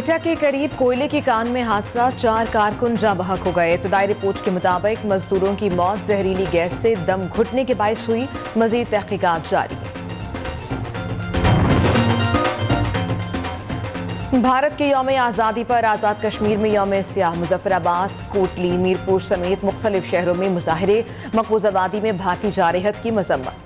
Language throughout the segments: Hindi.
क्वेटा के करीब कोयले की कान में हादसा, 4 कारकुन जाँ बहक हो गए। इब्तदाई रिपोर्ट के मुताबिक मजदूरों की मौत जहरीली गैस से दम घुटने के बायस हुई। मजीद तहकीकात जारी। भारत के यौम आज़ादी पर आज़ाद कश्मीर में यौम स्याह, मुजफ्फराबाद, कोटली, मीरपुर समेत मुख्तलिफ शहरों में मुजाहिरे। मकबूजा वादी में भारतीय जारहत की मजम्मत।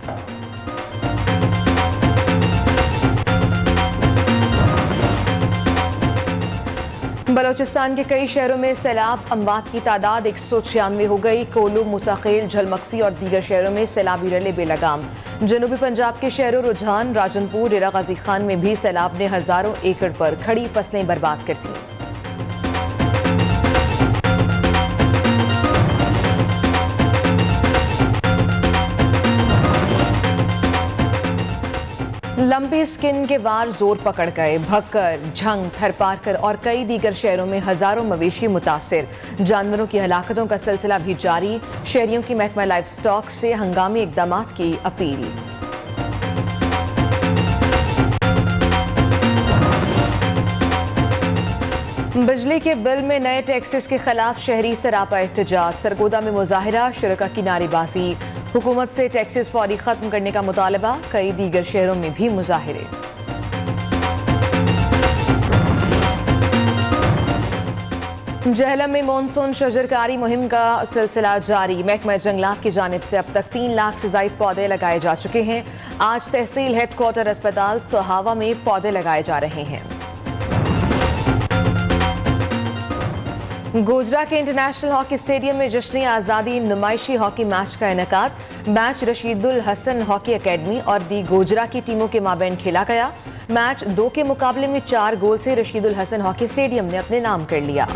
बलोचिस्तान के कई शहरों में सैलाब, अमवात की तादाद 196 हो गई। कोलू, मुसाखेल, झलमक्सी और दीगर शहरों में सैलाबी रले बेलगाम। जनूबी पंजाब के शहरों रुझान, राजनपुर, डेरा गाजी खान में भी सैलाब ने हजारों एकड़ पर खड़ी फसलें बर्बाद कर दी। लंबी स्किन के वार जोर पकड़ गए। भक्कर, झंग, थरपारकर और कई दीगर शहरों में हजारों मवेशी मुतासिर। जानवरों की हलाकतों का सिलसिला भी जारी। शहरियों की महकमा लाइफ स्टॉक से हंगामी इकदाम की अपील। बिजली के बिल में नए टैक्सेस के खिलाफ शहरी सरापा एहतजाज। सरगोदा में मुजाहिरा, शुरका की नारेबाजी। हुकूमत से टैक्सेस फौरी खत्म करने का मुतालबा। कई दीगर शहरों में भी मुजाहिरे। जहलम में मानसून शजरकारी मुहिम का सिलसिला जारी। महकमा जंगलात की जानिब से अब तक 3 लाख से ज्यादा पौधे लगाए जा चुके हैं। आज तहसील हेडक्वार्टर अस्पताल सोहावा में पौधे लगाए जा रहे हैं। गोजरा के इंटरनेशनल हॉकी स्टेडियम में जश्न आज़ादी नुमाइशी हॉकी मैच का इनेकाद। मैच रशीदुल हसन हॉकी अकेडमी और दी गोजरा की टीमों के माबैन खेला गया। मैच 2 के मुकाबले में 4 गोल से रशीदुल हसन हॉकी स्टेडियम ने अपने नाम कर लिया।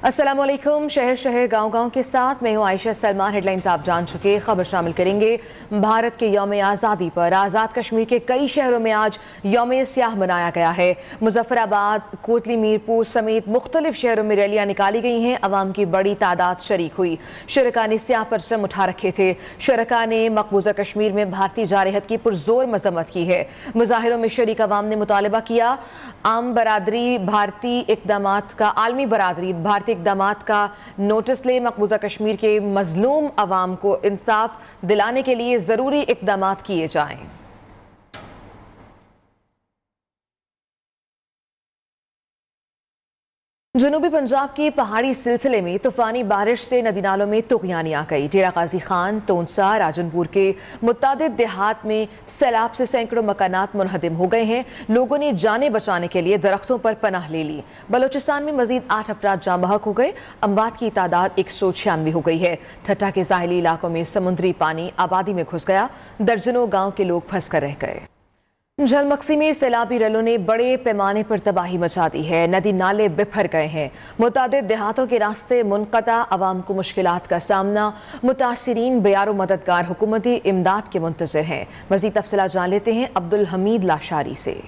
अस्सलामुअलैकुम। शहर शहर गांव गांव के साथ मैं हूं आयशा सलमान। हेडलाइंस आप जान चुके। खबर शामिल करेंगे। भारत के यौम आज़ादी पर आज़ाद कश्मीर के कई शहरों में आज यौम स्याह मनाया गया है। मुजफ्फराबाद, कोटली, मीरपुर समेत मुख्तलिफ शहरों में रैलियां निकाली गई हैं। अवाम की बड़ी तादाद शरीक हुई। शुरका ने स्याह परचम उठा रखे थे। शुरका ने मकबूजा कश्मीर में भारतीय जारहत की पुरजोर मजम्मत की है। मुजाहिरों में शरीक अवाम ने मुतालबा किया आलमी बरादरी भारतीय इकदामात का नोटिस ले। मकबूजा कश्मीर के मजलूम अवाम को इंसाफ दिलाने के लिए जरूरी इकदामात किए जाएं। जनूबी पंजाब के पहाड़ी सिलसिले में तूफानी बारिश से नदी नालों में तुगयानी आ गई। डेरा गाजी खान, टोंसा, राजनपुर के मुतादिद देहात में सैलाब से सैकड़ों मकानात मुनहदिम हो गए हैं। लोगों ने जाने बचाने के लिए दरख्तों पर पनाह ले ली। बलोचिस्तान में मजीद 8 अफराद जाँ बहक हो गए। अमवात की तादाद 196 हो गई है। ठट्टा के साहिली इलाकों में समुद्री पानी आबादी में घुस गया। दर्जनों गाँव के लोग फंस कर रह गए। झलमक्सी में सैलाबी रलों ने बड़े पैमाने पर तबाही मचा दी है। नदी नाले बिफर गए हैं। मुतादिद देहातों के रास्ते मुनक़ता। अवाम को मुश्किलात का सामना। मुतासिरीन बेयारो मददगार हुकूमती इमदाद के मुंतज़िर हैं। मज़ीद तफसीलात जान लेते हैं अब्दुल हमीद लाशारी से।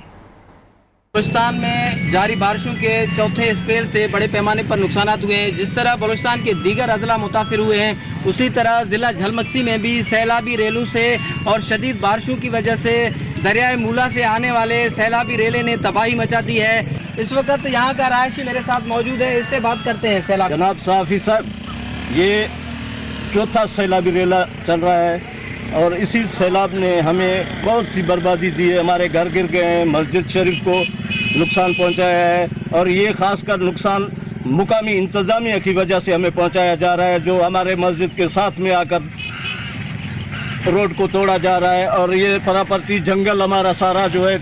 बलूचिस्तान में जारी बारिशों के चौथे स्पेल से बड़े पैमाने पर नुकसान हुए हैं। जिस तरह बलूचिस्तान के दीगर अजला मुतासिर हुए हैं, उसी तरह ज़िला झलमक्सी में भी सैलाबी रेलों से और शदीद बारिशों की वजह से दरियाए मूला से आने वाले सैलाबी रेले ने तबाही मचा दी है। इस वक्त यहाँ का रहायशी मेरे साथ मौजूद है, इससे बात करते हैं। सैलाब जनाब साफ़ी साहब, ये चौथा सैलाबी रेला चल रहा है और इसी सैलाब ने हमें बहुत सी बर्बादी दी है। हमारे घर गिर गए हैं, मस्जिद शरीफ को नुकसान पहुँचाया है और ये ख़ासकर नुकसान मुकामी इंतज़ामिया की वजह से हमें पहुँचाया जा रहा है, जो हमारे मस्जिद के साथ में आकर रोड को तोड़ा जा रहा है और ये परापर्ती जंगल हमारा सारा जो है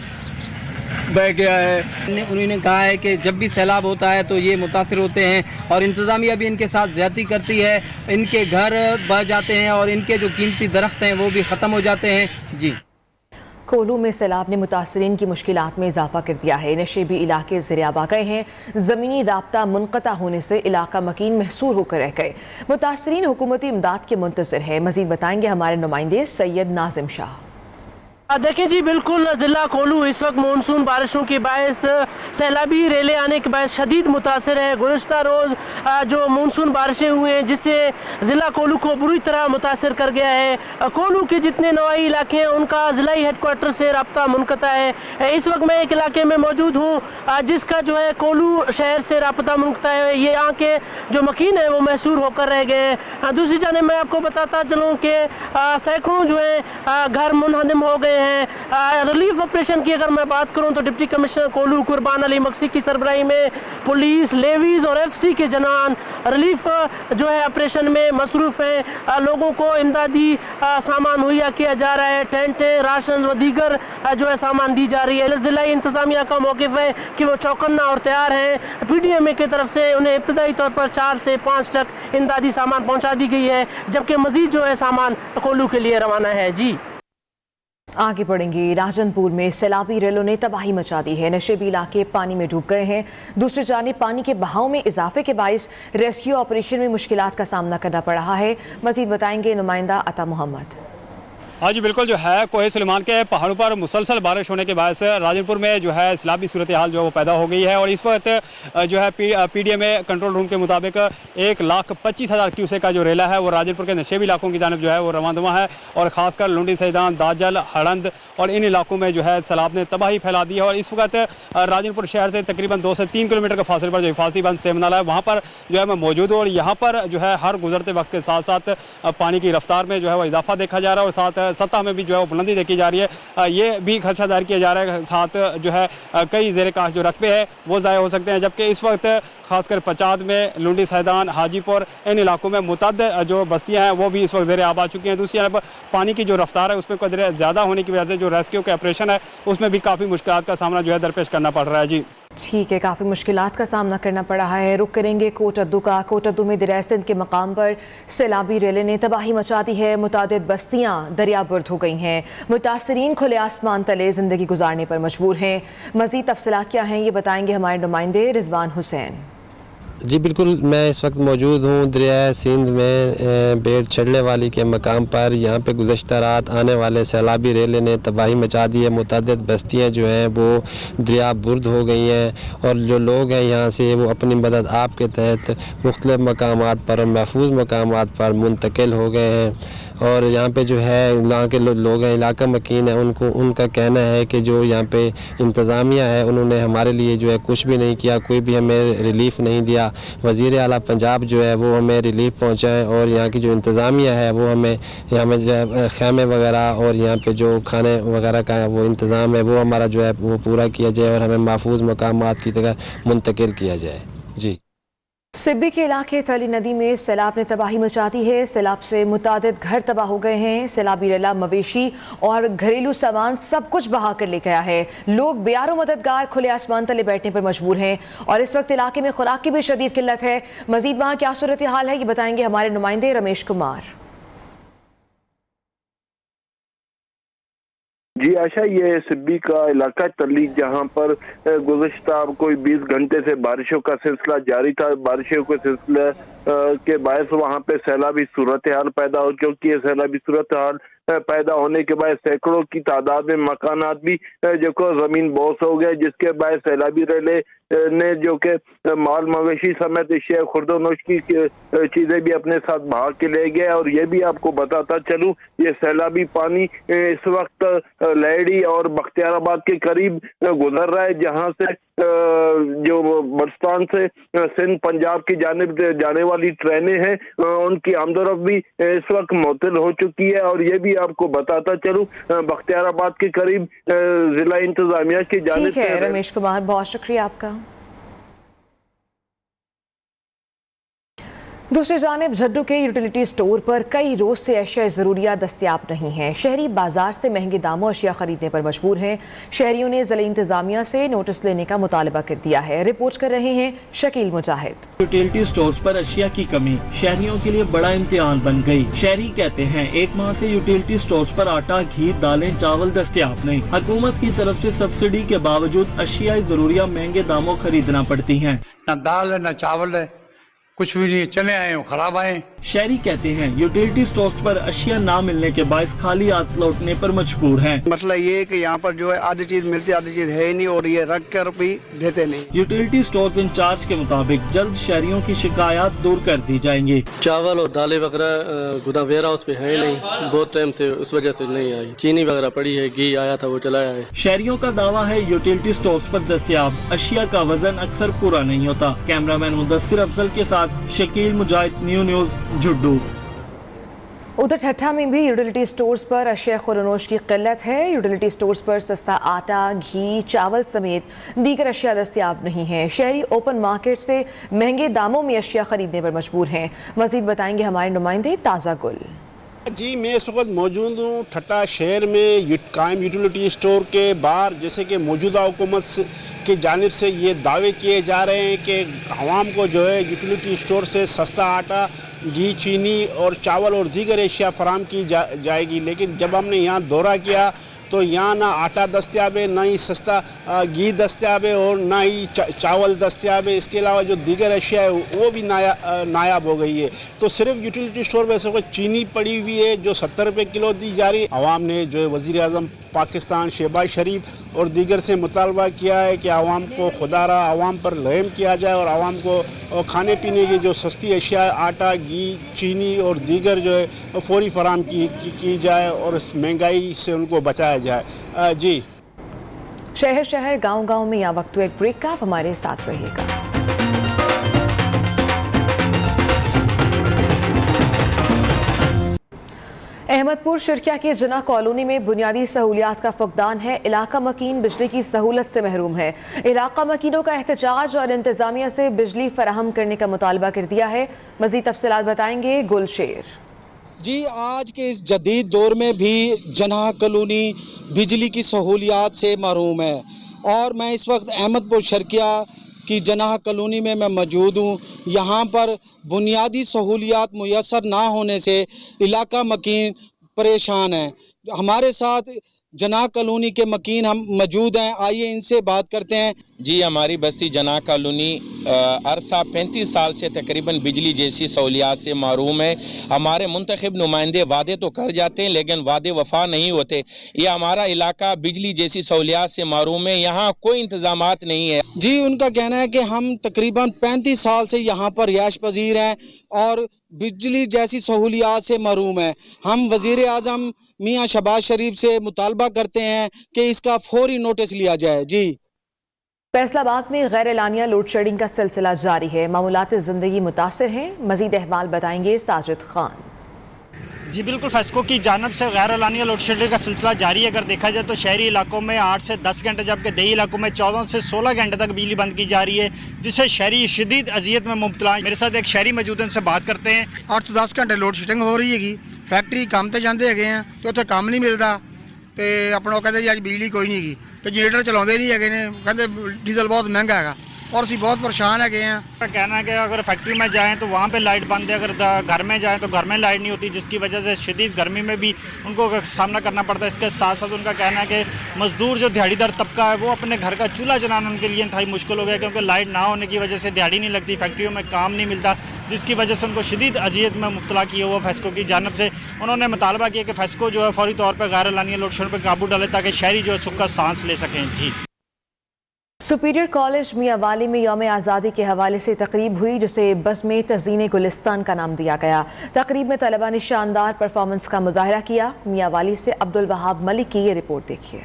बह गया है। उन्होंने कहा है कि जब भी सैलाब होता है तो ये मुतासिर होते हैं और इंतज़ामिया भी इनके साथ ज़्यादती करती है। इनके घर बह जाते हैं और इनके जो कीमती दरख्त हैं वो भी ख़त्म हो जाते हैं। जी, कोलू में सैलाब ने मुतासरीन की मुश्किलात में इजाफा कर दिया है। नशेबी इलाके ज़ेर-ए-आब आ गए हैं। ज़मीनी राब्ता मुनक़ता होने से इलाका मकीन महसूर होकर रह गए। मुतासरीन हुकूमती इमदाद के मुंतज़िर हैं। मज़ीद बताएंगे हमारे नुमाइंदे सैयद नाजिम शाह। देखिए जी, बिल्कुल ज़िला कोल्लू इस वक्त मानसून बारिशों के बायस सैलाबी रेले आने के बायस शदीद मुतासर है। गुज़श्ता रोज़ जो मानसून बारिशें हुई हैं जिससे ज़िला कोल्लू को बुरी तरह मुतासर कर गया है। कोल्लू के जितने नवाई इलाके हैं उनका ज़िलाई हेडक्वार्टर से रब्ता मुनक़ता है। इस वक्त मैं एक इलाके में मौजूद हूँ जिसका जो है कोल्लू शहर से रब्ता मुनक़ता है। ये यहाँ के जो मकीन है वो महसूर होकर रह गए हैं। दूसरी जानिब मैं आपको बताता चलूँ कि सैकड़ों जो है घर मुनहदम हो गए हैं। रिलीफ ऑपरेशन की अगर मैं बात करूं तो डिप्टी कमिश्नर कोल्लू कुर्बान अली मक्सी की सरबराही में पुलिस, लेवीज और एफसी के जनान रिलीफ जो है ऑपरेशन में मसरूफ़ हैं। लोगों को इमदादी सामान मुहैया किया जा रहा है। टेंटें, राशन व दीगर जो है सामान दी जा रही है। ज़िला इंतज़ामिया का मौक़िफ़ है कि वो चौकन्ना और तैयार हैं। PDMA की तरफ से उन्हें इब्तदाई तौर पर 4 से 5 तक इमदादी सामान पहुँचा दी गई है, जबकि मज़ीद जो है सामान कोल्लू के लिए रवाना है। जी आगे बढ़ेंगे। राजनपुर में सैलाबी रेलों ने तबाही मचा दी है। नशेबी इलाके पानी में डूब गए हैं। दूसरी जानिब पानी के बहाव में इजाफे के बायस रेस्क्यू ऑपरेशन में मुश्किलात का सामना करना पड़ रहा है। मजीद बताएंगे नुमाइंदा अता मोहम्मद। हाँ जी बिल्कुल, जो है कोहे सुलेमान के पहाड़ों पर मुसलसल बारिश होने के बाद से राजनपुर में जो है सैलाबी सूरत हाल जो है वो पैदा हो गई है। और इस वक्त जो है PDMA कंट्रोल रूम के मुताबिक 1,25,000 क्यूसेक का जो रेला है वो राजनपुर के नशेबी इलाकों की जानिब जो है वो रवानदवा है। और ख़ासकर लुंडी सैदान, दाजल, हड़ंद और इन इलाकों में जो है सैलाब ने तबाही फैला दी है। और इस वक्त राजनपुर शहर से तकरीबन 2 से 3 किलोमीटर के फासले पर जो हिफाजती बंद सेमनाला है वहाँ पर जो है मैं मौजूद हूँ। और यहाँ पर जो है हर गुजरते वक्त के साथ साथ पानी की रफ्तार में जो है वो इजाफा देखा जा रहा है और साथ सतह में भी जो है वो बुलंदी देखी जा रही है। ये भी खदशा जाहिर किया जा रहा है। साथ जो है कई ज़ेर काश जो रकबे हैं वो ज़ाया हो सकते हैं। जबकि इस वक्त खासकर पचाद में, लुंडी सैदान, हाजीपुर इन इलाकों में मुतअद्दिद जो बस्तियां हैं वो भी इस वक्त ज़ेर आब आ चुकी हैं। दूसरी तरफ पानी की जो रफ्तार है उसमें कदर ज़्यादा होने की वजह से जो रेस्क्यू के ऑपरेशन है उसमें भी काफ़ी मुश्किलात का सामना जो है दरपेश करना पड़ रहा है। जी ठीक है, काफ़ी मुश्किलात का सामना करना पड़ रहा है। रुक करेंगे कोटद्दू का। कोटद्दू में दरिया सिंध के मकाम पर सैलाबी रेले ने तबाही मचा दी है। मुतादिद बस्तियाँ दरियाबुर्द हो गई हैं। मुतासरीन खुले आसमान तले ज़िंदगी गुजारने पर मजबूर हैं। मज़ीद तफसीलात क्या हैं ये बताएंगे हमारे नुमाइंदे रिजवान हुसैन। जी बिल्कुल, मैं इस वक्त मौजूद हूँ दरिया सिंध में बेट चढ़ने वाली के मकाम पर। यहाँ पे गुज़श्ता रात आने वाले सैलाबी रेले ने तबाही मचा दी है। मुतअद्दिद बस्तियाँ जो हैं वो दरिया बुर्द हो गई हैं और जो लोग हैं यहाँ से वो अपनी मदद आप के तहत मुख्तलिफ मकामात पर और महफूज मकामात पर मुंतकिल हो गए हैं। और यहाँ पे जो है यहाँ के लोग हैं, इलाका मकीन है, उनका कहना है कि जो यहाँ पे इंतज़ामिया है उन्होंने हमारे लिए जो है कुछ भी नहीं किया, कोई भी हमें रिलीफ नहीं दिया। वज़ीर आला पंजाब जो है वो हमें रिलीफ पहुँचाएँ और यहाँ की जो इंतज़ामिया है वो हमें यहाँ में जो है खैमे वगैरह और यहाँ पे जो खाने वगैरह का वो इंतज़ाम है वो हमारा जो है वो पूरा किया जाए और हमें महफूज मकामात की तरह मुंतकिल किया जाए। जी सिब्बी के इलाके तली नदी में सैलाब ने तबाही मचा दी है। सैलाब से मुतादिद घर तबाह हो गए हैं। सैलाबी रेला मवेशी और घरेलू सामान सब कुछ बहा कर ले गया है। लोग बेयारो मददगार खुले आसमान तले बैठने पर मजबूर हैं और इस वक्त इलाके में खुराक की भी शदीद किल्लत है। मजीद वहाँ क्या सूरत हाल है ये बताएंगे हमारे नुमाइंदे रमेश कुमार। जी आशा, ये सिब्बी का इलाका तली जहां पर गुज़श्ता कोई 20 घंटे से बारिशों का सिलसिला जारी था। बारिशों के सिलसिले के बायस वहां पे सैलाबी सूरत हाल पैदा हो चुकी है। सैलाबी सूरत हाल पैदा होने के बाद सैकड़ों की तादाद में मकानात भी जो को जमीन बोस हो गए, जिसके बाद सैलाबी रेले ने जो के माल मवेशी समेत अशिया खुर्दोनोश की चीजें भी अपने साथ बहा के ले गए। और ये भी आपको बताता चलूं, ये सैलाबी पानी इस वक्त लहड़ी और बख्तियाराबाद के करीब गुजर रहा है, जहां से जो बलुचिस्तान से सिंध पंजाब की जानिब जाने वाली ट्रेनें हैं उनकी आमदोरफ्त भी इस वक्त मुअत्तल हो चुकी है। और ये भी आपको बताता चलूं, बख्तियाराबाद के करीब जिला इंतजामिया की जानिब। ठीक है रमेश कुमार, बहुत शुक्रिया आपका। दूसरी जानिब झड्डू के यूटिलिटी स्टोर पर कई रोज से अशिया ज़रूरिया दस्तियाब नहीं हैं। शहरी बाजार से महंगे दामों अशिया खरीदने पर मजबूर हैं। शहरियों ने ज़िला इंतजामिया से नोटिस लेने का मुतालबा कर दिया है। रिपोर्ट कर रहे हैं शकील मुजाहिद। यूटिलिटी स्टोर्स पर अशिया की कमी शहरियों के लिए बड़ा इम्तिहान बन गई। शहरी कहते हैं 1 माह से यूटिलिटी स्टोर्स पर आटा, घी, दालें, चावल दस्तियाब नहीं। हुकूमत की तरफ से सब्सिडी के बावजूद अशिया ज़रूरिया महंगे दामों खरीदना पड़ती हैं। न दाल न चावल, कुछ भी नहीं, चने आए खराब आए। शहरी कहते हैं यूटिलिटी स्टोर्स पर अशिया ना मिलने के बायस खाली हाथ लौटने पर मजबूर हैं। मसला ये है कि यहाँ पर जो है आधी चीज मिलती है आधी चीज है ही नहीं और ये रख कर भी देते नहीं। यूटिलिटी स्टोर्स इंचार्ज के मुताबिक जल्द शहरियों की शिकायत दूर कर दी जाएंगी। चावल और दालें वगैरह गुदा वेयर हाउस पे है नहीं, बहुत टाइम से उस वजह से नहीं आई। चीनी वगैरह पड़ी है, घी आया था वो चलाया है। शहरियों का दावा है यूटिलिटी स्टोर्स पर दस्तयाब अशिया का वजन अक्सर पूरा नहीं होता। कैमरामैन मुदस्सिर अफजल के साथ शकील मुजाहिद, न्यूज़ झुड्डू। उधर ठट्ठा में भी यूटिलिटी स्टोर्स पर अशिया खुरनोश की किल्लत है। यूटिलिटी स्टोर्स पर सस्ता आटा, घी, चावल समेत दीगर अशिया दस्तयाब नहीं है। शहरी ओपन मार्केट से महंगे दामों में अशिया खरीदने पर मजबूर हैं। मजीद बताएंगे हमारे नुमाइंदे ताज़ा गुल। जी, मैं इस वक्त मौजूद हूँ ठट्टा शहर में कायम यूटिलिटी स्टोर के बाहर। जैसे कि मौजूदा हुकूमत की जानिब से ये दावे किए जा रहे हैं कि आवाम को जो है यूटिलिटी स्टोर से सस्ता आटा, घी, चीनी और चावल और दीगर एशिया फराम की जाएगी। लेकिन जब हमने यहाँ दौरा किया तो यहाँ ना आटा दस्तयाब है, ना ही सस्ता घी दस्तयाब है और ना ही चावल दस्तयाब है। इसके अलावा जो दीगर अशिया है वो भी नायाब हो गई है। तो सिर्फ यूटिलिटी स्टोर में से चीनी पड़ी हुई है जो 70 रुपये किलो दी जा रही है। आवाम ने जो है वज़ीर आज़म पाकिस्तान शहबाज शरीफ और दीगर से मुतालबा किया है कि आवाम को खुदारा आवाम पर रहम किया जाए और आवाम को खाने पीने की जो सस्ती अशिया आटा, घी, चीनी और दीगर जो है फौरी फराम की जाए और इस महंगाई से उनको बचाया जाए। जी, शहर शहर गांव गांव में या वक्त एक ब्रेक का, आप हमारे साथ रहिएगा। अहमदपुर शिरकिया की जना कॉलोनी में बुनियादी सहूलियात का फुकदान है। इलाका मकीन बिजली की सहूलत से महरूम है। इलाका मकीनों का एहतजाज और इंतजामिया से बिजली फराहम करने का मुतालबा कर दिया है। मज़ीद तफसीलात बताएंगे गुलशेर। जी, आज के इस जदीद दौर में भी जनाह कॉलोनी बिजली की सहूलियात से महरूम है और मैं इस वक्त अहमदपुर शिरकिया की जनाह कॉलोनी में मैं मौजूद हूँ। यहाँ पर बुनियादी सहूलियात मुयसर ना होने से इलाका मकीन परेशान है। हमारे साथ जनाह कॉलोनी के मकीन हम मौजूद हैं, आइए इनसे बात करते हैं। जी, हमारी बस्ती जनाह कॉलोनी अरसा 35 साल से तकरीबन बिजली जैसी सहूलियात से महरूम है। हमारे मुंतखब नुमाइंदे वादे तो कर जाते हैं लेकिन वादे वफा नहीं होते। ये हमारा इलाका बिजली जैसी सहूलियात से महरूम है, यहाँ कोई इंतजामात नहीं है। जी, उनका कहना है कि हम तकरीबन 35 साल से यहाँ पर रिहाइश पजीर हैं और बिजली जैसी सहूलियात से महरूम है। हम वज़ीर आज़म मियाँ शहबाज शरीफ से मुतालबा करते हैं कि इसका फौरी नोटिस लिया जाए। जी, फैसलाबाद में गैर एलानिया लोड शेडिंग का सिलसिला जारी है। मामूलात ज़िंदगी मुतासिर हैं। मज़ीद अहवाल बताएंगे साजिद खान। जी बिल्कुल, फेस्को की जानब से गैर एलानिया लोड शेडिंग का सिलसिला जारी है। अगर देखा जाए तो शहरी इलाकों में 8 से 10 घंटे जबकि देही इलाकों में 14 से 16 घंटे तक बिजली बंद की जा रही है, जिससे शहरी शदीद अजियत में मुब्तला है। मेरे साथ एक शहरी मौजूद है, उनसे बात करते हैं। 8 ਤੋਂ 10 घंटे लोड शेडिंग हो रही हैगी। फैक्ट्री काम ਤੇ ਜਾਂਦੇ ਹੈਗੇ ਆ ਤੇ ਉੱਥੇ ਕੰਮ ਨਹੀਂ ਮਿਲਦਾ ਤੇ ਆਪਣਾ ਉਹ ਕਹਿੰਦੇ ਜੀ ਅੱਜ ਬਿਜਲੀ ਕੋਈ ਨਹੀਂ ਹੈਗੀ ਤੇ ਜਨਰੇਟਰ ਚਲਾਉਂਦੇ ਨਹੀਂ ਹੈਗੇ ਨੇ, ਕਹਿੰਦੇ ਡੀਜ਼ਲ ਬਹੁਤ ਮਹਿੰਗਾ ਹੈਗਾ और ਅਸੀਂ बहुत परेशान है गए हैं। कहना है कि अगर फैक्ट्री में जाएं तो वहाँ पे लाइट बंद है, अगर घर में जाएं तो घर में लाइट नहीं होती, जिसकी वजह से शदीद गर्मी में भी उनको सामना करना पड़ता है। इसके साथ साथ उनका कहना है कि मजदूर जो दिहाड़ीदार तबका है वो अपने घर का चूल्हा जलाना उनके लिए इंतहाई मुश्किल हो गया, क्योंकि लाइट ना होने की वजह से दिहाड़ी नहीं लगती, फैक्ट्रियों में काम नहीं मिलता, जिसकी वजह से उनको शदीद अजियत में मुब्तला किया हुआ फेस्को की जानब से। उन्होंने मुतालबा किया कि फेस्को जो है फौरी तौर पर गैर एलानिया लोड शेडिंग पर काबू डाले ताकि शहरी जो है सुख का सांस ले सकें। जी, सुपीरियर कॉलेज मियांवाली में यौम आज़ादी के हवाले से तकरीब हुई, जिसे बज़्म तज़ीन गुलिस्तान का नाम दिया गया। तकरीब में तलबा ने शानदार परफॉर्मेंस का मुजाहरा किया। मियांवाली से अब्दुल वहाब मलिक की ये रिपोर्ट देखिए।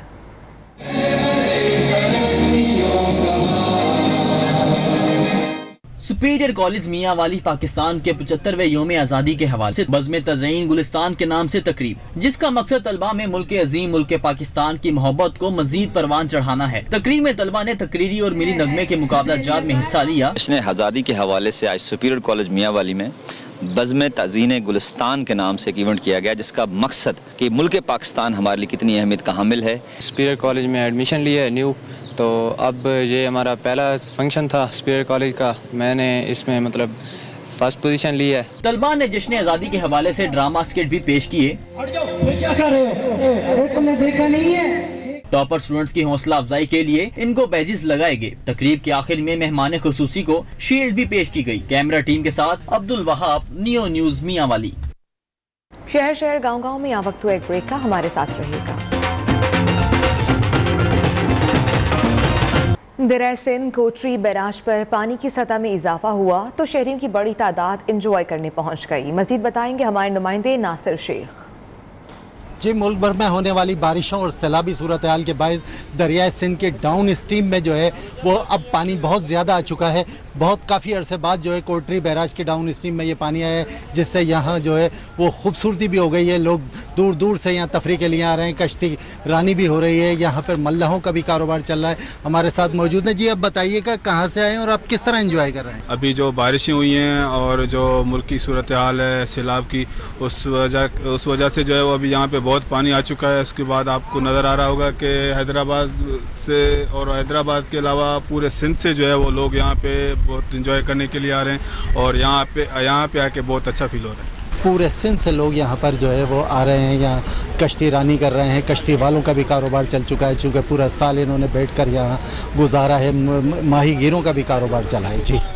सुपीरियर कॉलेज मियांवाली पाकिस्तान के 75वें यौम आज़ादी के हवाले से बज़्म तज़ीन गुलिस्तान के नाम से तकरीब, जिसका मकसद तलबा में मुल्क अजीम मुल्क पाकिस्तान की मोहब्बत को मजीद परवान चढ़ाना है। तकरीब में तलबा ने तकरीरी और मिली नगमे के मुकाबला जात में हिस्सा लिया। जश्न आज़ादी के हवाले से आज सुपीरियर कॉलेज मियांवाली में बज़्म तज़ीन गुलिस्तान के नाम से एक इवेंट किया गया, जिसका मकसद कि मुल्क पाकिस्तान हमारे लिए कितनी अहमियत का हामिल है। सुपीरियर कॉलेज में एडमिशन लिया है न्यू, तो अब ये हमारा पहला फंक्शन था सुपीरियर कॉलेज का। मैंने इसमें मतलब फर्स्ट पोजीशन ली है। तलबा ने जश्न आज़ादी के हवाले से ड्रामा स्किट भी पेश किए। क्या कर रहे हो? तुमने देखा नहीं है? टॉपर स्टूडेंट्स की हौसला अफजाई के लिए इनको बैजेस लगाए गए। तकरीब के आखिर में मेहमान खुसूसी को शील्ड भी पेश की गई। कैमरा टीम के साथ अब्दुल वहाब, नियो न्यूज मियांवाली। शहर शहर गांव गांव में यहाँ वक्त हुआ एक ब्रेक का, हमारे साथ रहिएगा। दरिया सिंध कोटरी बैराज पर पानी की सतह में इजाफा हुआ तो शहरियों की बड़ी तादाद इंजॉय करने पहुंच गई। मजीद बताएंगे हमारे नुमाइंदे नासिर शेख। जी, मुल्क भर में होने वाली बारिशों और सैलाबी सूरत हाल के बायस दरिया सिंध के डाउन स्ट्रीम में जो है वो अब पानी बहुत ज़्यादा आ चुका है। बहुत काफ़ी अरसे बाद जो है कोटरी बैराज के डाउन स्ट्रीम में ये पानी आया है, जिससे यहाँ जो है वो खूबसूरती भी हो गई है। लोग दूर दूर से यहाँ तफरी के लिए आ रहे हैं, कश्ती रानी भी हो रही है। यहाँ पर मल्लाहों का भी कारोबार चल रहा है। हमारे साथ मौजूद है। जी, अब बताइएगा कहाँ से आए हैं और आप किस तरह एंजॉय कर रहे हैं? अभी जो बारिशें हुई हैं और जो मुल्क की सूरत हाल है सैलाब की, उस वजह से जो है वो अभी यहाँ पे बहुत पानी आ चुका है। उसके बाद आपको नज़र आ रहा होगा कि हैदराबाद से और हैदराबाद के अलावा पूरे सिंध से जो है वो लोग यहाँ पे बहुत इंजॉय करने के लिए आ रहे हैं और यहाँ पे आके बहुत अच्छा फील हो रहा है। पूरे सिंध से लोग यहाँ पर जो है वो आ रहे हैं, यहाँ कश्ती रानी कर रहे हैं। कश्ती वालों का भी कारोबार चल चुका है, चूँकि पूरा साल इन्होंने बैठकर यहाँ गुजारा है। माहीगीरों का भी कारोबार चला है। जी।